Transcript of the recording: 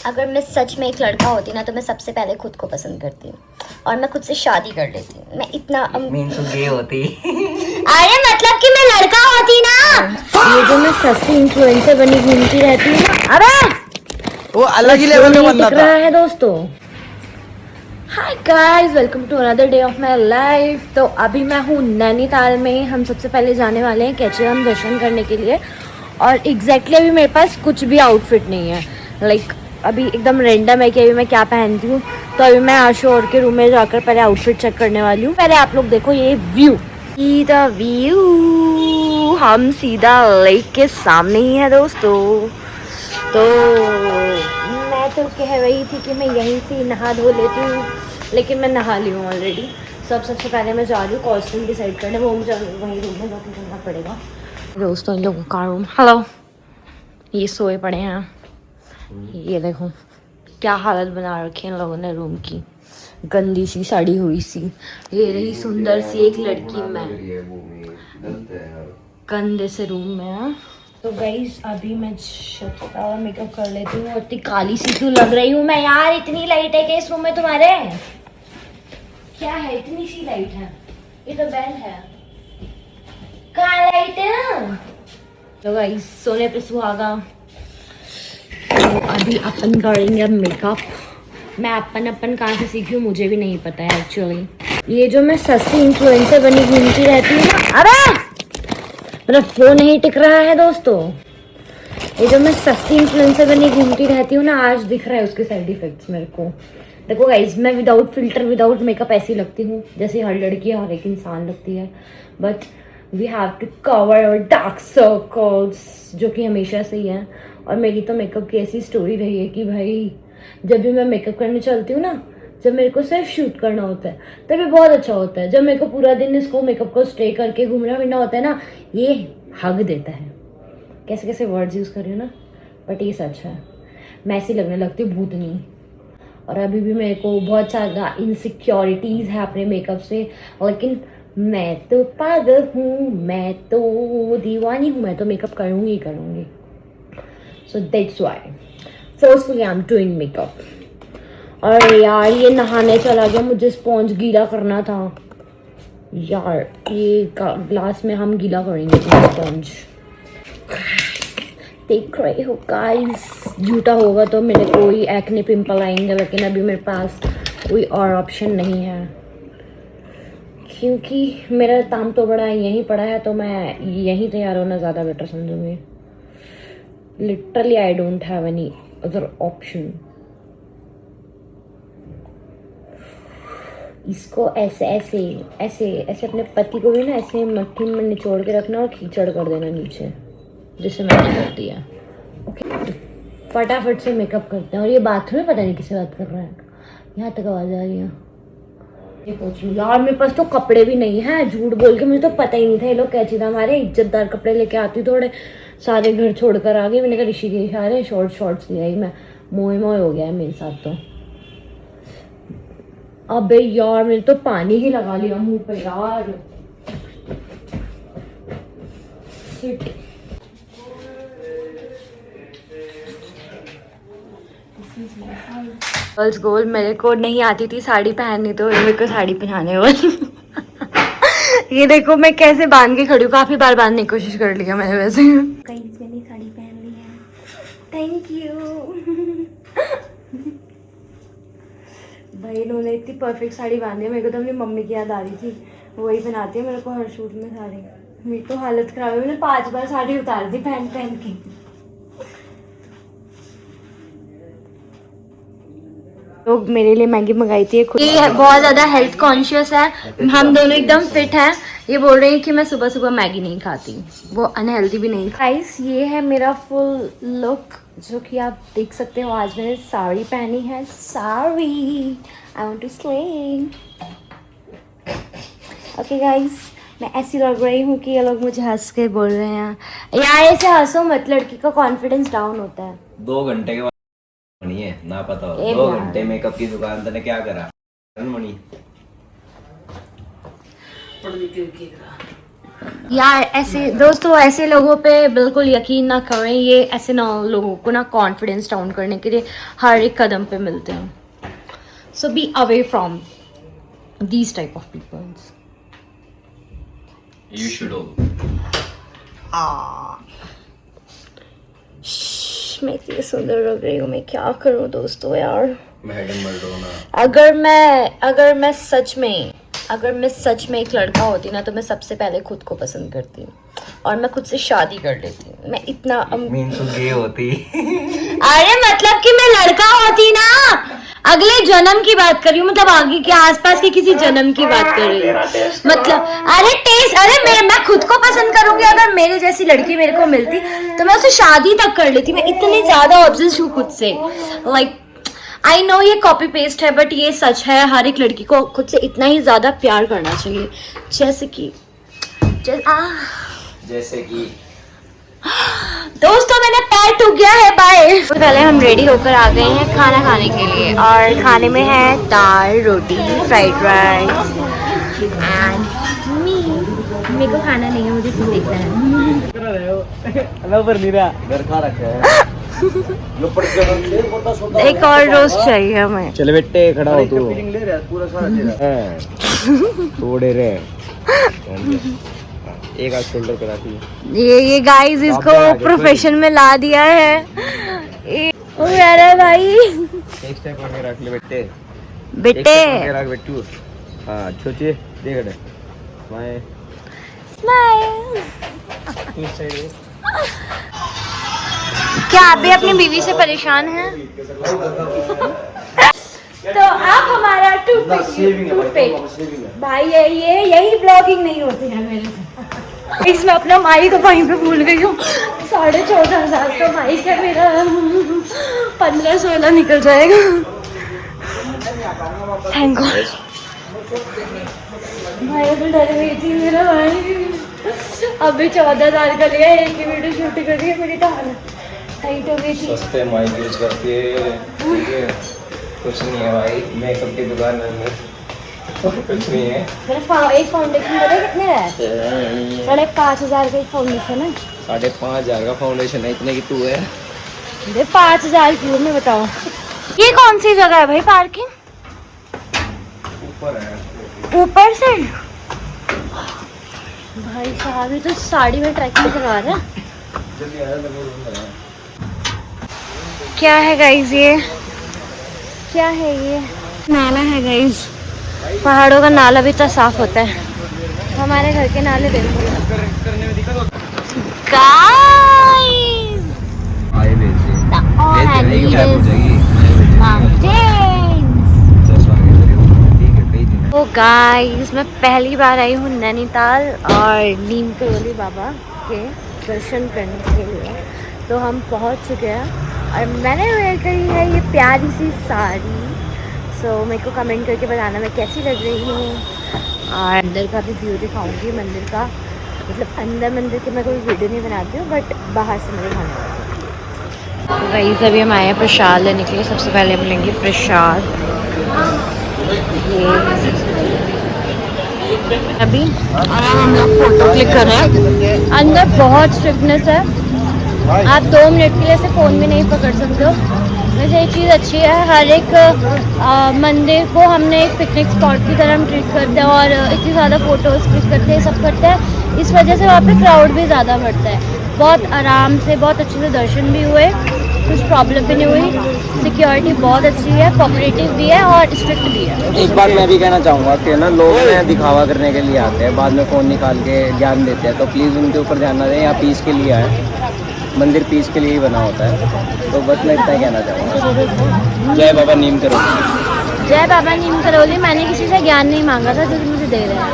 अगर मैं सच में एक लड़का होती ना तो मैं सबसे पहले खुद को पसंद करती और मैं खुद से शादी कर लेती। मैं इतना तो गे होती। अरे मतलब कि मैं लड़का होती ना। ये जो मैं सस्ती इन्फ्लुएंसर बनी घूमती रहती हूँ ना, अबे वो अलग ही लेवल का बंदा था। है दोस्तों। Hi guys, welcome to another day of my life. तो अभी मैं हूँ नैनीताल में। हम सबसे पहले जाने वाले हैं कैचीराम दर्शन करने के लिए। और एग्जैक्टली अभी मेरे पास कुछ भी आउटफिट नहीं है। लाइक अभी एकदम रेंडम है कि अभी मैं क्या पहनती हूँ। तो अभी मैं आशु और के रूम में जाकर पहले आउटफिट चेक करने वाली हूँ। पहले आप लोग देखो ये व्यू, सीधा व्यू, हम सीधा लेक के सामने ही है दोस्तों। तो मैं तो कह रही थी कि मैं यहीं से नहा धो लेती हूँ, लेकिन मैं नहा ली हूँ ऑलरेडी। सबसे पहले मैं जा रही हूँ कॉस्ट्यूम डिसाइड करने, वो मुझे वहीं रूम में जाकर करना पड़ेगा। दोस्तों इन लोगों का रूम, हेलो, ये सोए पड़े हैं। ये देखो क्या हालत बना रखी है इन लोगों ने रूम की, गंदी सी सड़ी हुई सी। ये रही सुंदर सी एक लड़की, मैं गंदे से रूम में। हाँ तो गाइस अभी मैं मेकअप कर लेती हूँ। इतनी काली सी क्यों लग रही हूँ मैं यार? इतनी लाइट है क्या इस रूम में तुम्हारे? क्या है इतनी सी लाइट है? ये तो बेड है, कहाँ लाइट है? तो गाइस सोने पे सुहागा। तो अभी अपन करेंगे मेकअप। मैं अपन कहाँ से सीखी हूँ मुझे भी नहीं पता है एक्चुअली। ये जो मैं सस्ती इन्फ्लुएंसर बनी घूमती रहती हूँ ना, अरे मेरा फोन नहीं टिक रहा है दोस्तों। ये जो मैं सस्ती इन्फ्लुएंसर बनी घूमती रहती हूँ ना, आज दिख रहा है उसके साइड इफेक्ट्स मेरे को। देखो गाइज, मैं विदाउट फिल्टर विदाउट मेकअप ऐसी लगती हूँ जैसे हर लड़की हर एक इंसान लगती है। But we have to cover our dark circles, जो कि हमेशा से ही है। और मेरी तो मेकअप की ऐसी स्टोरी रही है कि भाई जब भी मैं मेकअप करने चलती हूँ ना, जब मेरे को सिर्फ शूट करना होता है तभी बहुत अच्छा होता है। जब मेरे को पूरा दिन इसको मेकअप को स्टे करके घूमना फिरना होता है ना, ये हग देता है। कैसे कैसे वर्ड्स यूज़ कर रही हूँ ना, बट ये सच है। मैं ऐसी लगने लगती हूँ भूतनी। और अभी भी मेरे को बहुत ज़्यादा इनसिक्योरिटीज़ है अपने मेकअप से, लेकिन मैं तो पागल हूँ, मैं तो दीवानी हूँ, मैं तो मेकअप करूँगी ही करूँगी। So that's why firstly I am doing makeup. और यार ये नहाने चला गया, मुझे स्पॉन्ज गीला करना था यार। ये ग्लास में हम गीला करेंगे स्पॉन्ज। देख रहे हो गाइस, झूठा होगा तो मेरे कोई एक्ने पिंपल आएंगे, लेकिन अभी मेरे पास कोई और ऑप्शन नहीं है क्योंकि मेरा ताम तो बड़ा यहीं पड़ा है। तो मैं यहीं तैयार होना ज़्यादा बेटर समझूंगी। Literally I don't have any other option. इसको ऐसे ऐसे ऐसे ऐसे अपने पति को भी ना ऐसे मट्टी में निचोड़ के रखना और कीचड़ कर देना नीचे, जिससे मैंने करती है। ओके, फटाफट से मेकअप करते हैं। और ये बाथरूम में पता नहीं किससे बात कर रहा है, यहाँ तक आवाज़ आ रही है। ये पूछ लूँ यार, मेरे पास तो कपड़े भी नहीं है, झूठ बोल के मुझे तो पता ही नहीं था ये लोग कैची था। हमारे इज्जतदार कपड़े लेके आती, थोड़े सारे घर छोड़ कर आ गई। मैंने कहा ऋषिकेश आ रहे, शॉर्ट्स ले आई मैं। मोए हो गया है मेरे साथ तो। अबे यार मैंने तो पानी ही लगा लिया मुंह पे यार। गर्ल्स गोल, मेरे को नहीं आती थी साड़ी पहननी, तो मेरे को साड़ी पहनाने वाली। ये देखो मैं कैसे बांध के खड़ी हूँ, काफी बार बांधने की कोशिश कर लिया मैंने वैसे। कहीं मैंने साड़ी पहन ली है, थैंक यू। भाई इन्होंने इतनी परफेक्ट साड़ी बांधी है, मेरे को तो अपनी मम्मी की याद आ रही थी। वही बनाती है मेरे को हर शूट में साड़ी। मेरी तो हालत खराब है, मैंने 5 बार साड़ी उतार दी पहन के। लोग मेरे लिए मैगी मंगाई थी। ये बहुत ज़्यादा हेल्थ कॉन्शियस है, हम दोनों एकदम फिट हैं। ये बोल रही है कि मैं सुबह सुबह मैगी नहीं खाती, वो अनहेल्दी भी नहीं। गाइस ये है मेरा फुल लुक, जो कि आप देख सकते हो। आज मैंने साड़ी पहनी है, sari I want to sling. Okay guys, मैं ऐसी लग रही हूँ कि ये लोग मुझे हंस के बोल रहे हैं यार ऐसे हंसो मत, लड़की का कॉन्फिडेंस डाउन होता है। 2 घंटे के बाद मणि है ना, पता हो 2 घंटे मेकअप की दुकान तने क्या करा मणि। यार ऐसे दोस्तों, ऐसे लोगों पे बिल्कुल यकीन ना करें। ये ऐसे ना लोगों को ना कॉन्फिडेंस डाउन करने के लिए हर एक कदम पे मिलते हैं। So be away from these type of peoples. You should all. मैं इतनी सुंदर लग रही हूँ, मैं क्या करूँ दोस्तों यार। मैडम मर्डोना। अगर मैं सच में एक लड़का होती ना, तो मैं सबसे पहले खुद को पसंद करती और मैं खुद से शादी कर लेती। मैं इतना मीन तो गे होती। अरे मतलब कि मैं लड़का होती ना, अगले जन्म की बात कर रही हूँ, मतलब आगे के आसपास के किसी जन्म की बात कर रही हूँ। मतलब मैं खुद को पसंद करूंगी। अगर मेरे जैसी लड़की मेरे को मिलती तो मैं उससे शादी तक कर लेती। मैं इतनी ज्यादा ऑब्सेस्ड हूँ खुद से। लाइक आई नो ये कॉपी पेस्ट है, बट ये सच है। हर एक लड़की को खुद से इतना ही ज्यादा प्यार करना चाहिए। जैसे कि दोस्तों मैंने पैर टूट गया है, बाय। तो पहले हम रेडी होकर आ गए हैं खाना खाने के लिए, और खाने में है दाल, रोटी, फ्राइड राइस एंड मेरे को खाना नहीं है, मुझे सिर्फ देखना है। एक और रोस्ट चाहिए हमें। चल बेटे खड़ा हो तू। थोड़े रे एक हाथ शोल्डर पे रखी। ये गाइस इसको प्रोफेशन में ला दिया है। ओ यार भाई एक स्टेप आगे रख ले बेटे। बेटे रख बेटू। हां छोटे देख दे। स्माइल। क्या आप भी अपनी बीवी से परेशान हैं? तो आप हमारा टूथपेस्ट भाई, ये यही ब्लॉगिंग नहीं होती है मेरे से। इसमें अपना माइक वहीं पे भूल गई हूँ। 14,500 का माइक है मेरा, 15-16 निकल जाएगा। Thank God. भाई तो डर गई थी मेरा भाई। अभी 14,000 का लिया, एक ही वीडियो शूट कर रही है, मेरी तो हालत टाइट हो गई थी। सस्ते माइक यूज करती है, ठीक है? कुछ नहीं है भाई, मेकअप की दुकान में कुछ नहीं है। मेरा एक फाउंडेशन पता है कितने है? 5,500 का एक फाउंडेशन है। 5,500 का फाउंडेशन है, इतने की तू है? 5,000 की मैं बताओ। ये कौन सी जगह है भाई पार्किंग? ऊपर है। ऊपर से भाई साहब, ये तो साड़ी में ट्रैकिंग करवा रहा है। क्या है गाइस ये? क्या है ये? नाला है गाइस। पहाड़ों का नाला भी इतना साफ होता है। हमारे घर के नाले देखो गाइस। तो गाइस मैं पहली बार आई हूँ नैनीताल और नीम करोली बाबा के दर्शन करने के लिए। तो हम पहुँच चुके हैं और मैंने वेयर करी है ये प्यारी सी साड़ी। सो मेरे को कमेंट करके बताना मैं कैसी लग रही हूँ। और अंदर का भी व्यू दिखाऊंगी मंदिर का। मतलब अंदर मंदिर के मैं कोई वीडियो नहीं बनाती हूँ, बट बाहर से मैं दिखाऊंगी। तो गाइस अभी हम आए हैं प्रसाद लेने के लिए। सबसे पहले हम लेंगे प्रसाद। अभी हम लोग फोटो क्लिक कर रहे हैं। अंदर बहुत स्ट्रिक्टनेस है, आप 2 मिनट के लिए से फ़ोन भी नहीं पकड़ सकते हो। वैसे एक चीज़ अच्छी है, हर एक मंदिर को हमने एक पिकनिक स्पॉट की तरह हम ट्रीट करते हैं और इतनी ज़्यादा फ़ोटोज़ क्लिक करते हैं, सब करते हैं। इस वजह से वहाँ पे क्राउड भी ज़्यादा बढ़ता है। बहुत आराम से, बहुत अच्छे से दर्शन भी हुए, कुछ प्रॉब्लम भी नहीं हुई। सिक्योरिटी बहुत अच्छी है, कोऑपरेटिव भी है और स्ट्रिक्ट भी है। एक बात मैं भी कहना चाहूँगा कि ना लोग दिखावा करने के लिए आते हैं, बाद में फ़ोन निकाल के ज्ञान देते हैं, तो प्लीज़ उनके ऊपर ध्यान ना दें। यहाँ पीस के लिए आए, मंदिर पीस के लिए ही बना होता है। तो बस मैं इतना कहना चाहूँगा। जय बाबा नीम करोली। जय बाबा नीम करोली। मैंने किसी से ज्ञान नहीं मांगा था, जो मुझे दे रहे हैं।